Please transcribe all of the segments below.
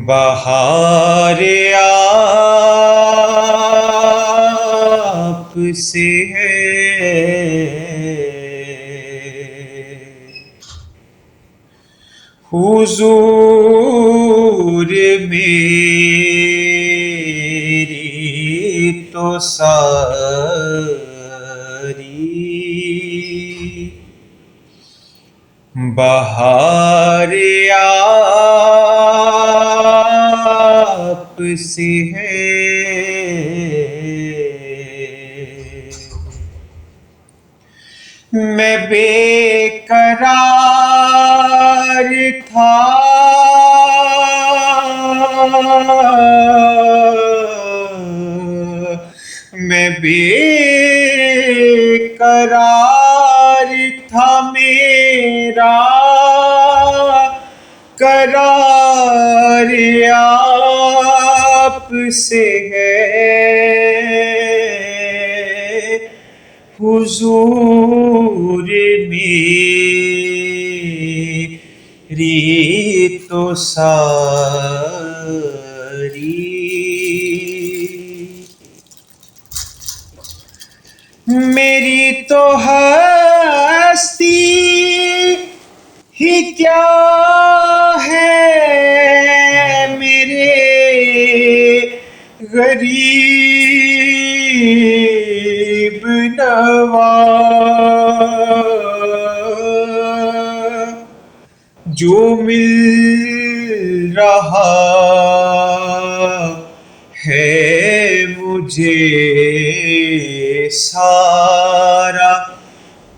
بہار آپ سے ہے، حضور میری تو ساری بہار آپ سے ہے، میں بے قرار تھا، میں بے قرار تھا، میرا قرار آپ سے ہے، حضور میری تو ساری میری تو ہستی ہی کیا ہے، میرے غریب نواز جو مل رہا ہے مجھے سارا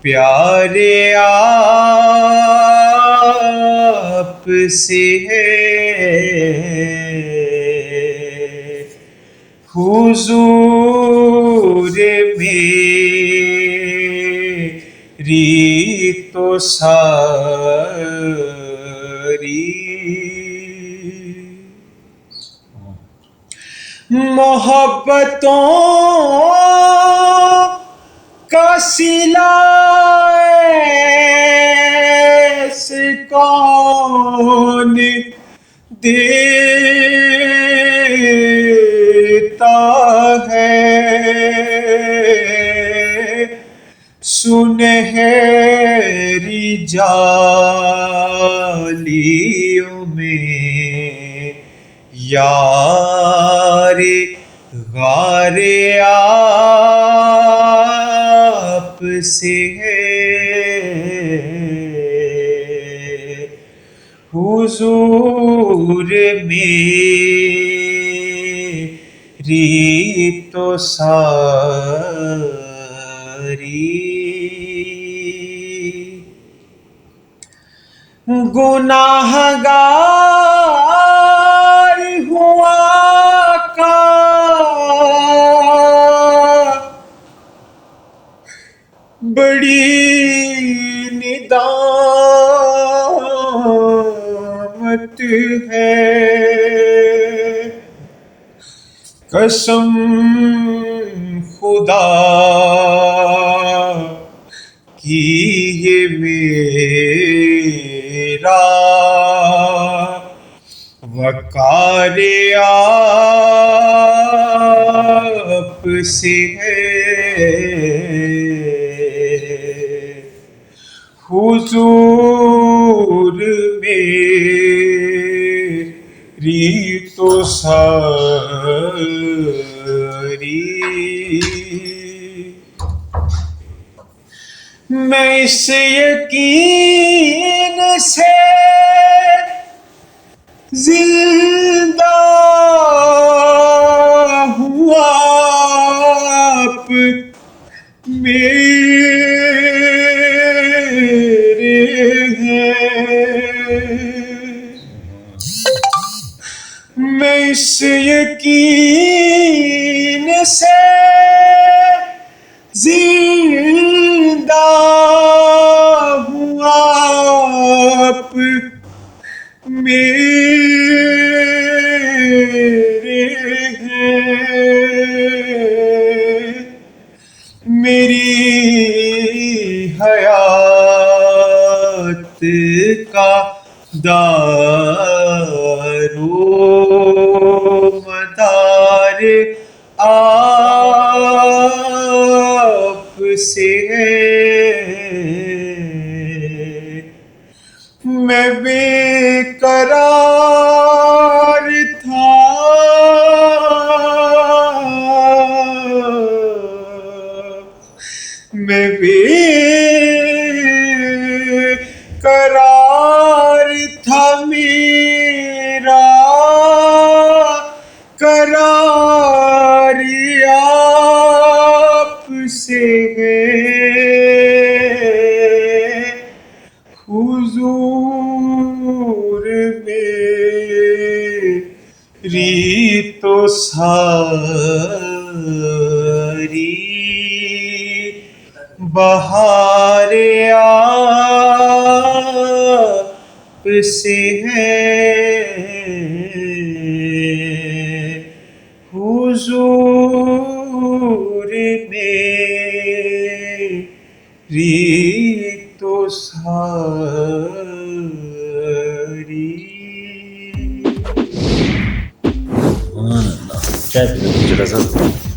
پیار آپ سے ہے، حضور میری تو ساری محبتوں کا صلہ ایسے کون دیتا ہے، سنہری جالیوں میں یار غار آپ سے ہے، حضور میری تو ساری گناہگار ہوا کا بڑی ندامت ہے، قسم خدا کی یہ میرا وقار آپ سے ہے، حضور میری تو ساری میں اس یقین سے زندہ ہوا آپ میرے ہیں، میں اس یقین سے زندہ ہوا آپ میرے ہیں، میری کا دارو مدار آپ سے ہے میں بے قرار تھا میں بے قرار تھا میرا قرار آپ سے ہے حضور میری تو ساری بہار آپ سے ہے حضور میری تو ساری چائے پی لو جگہ صاحب.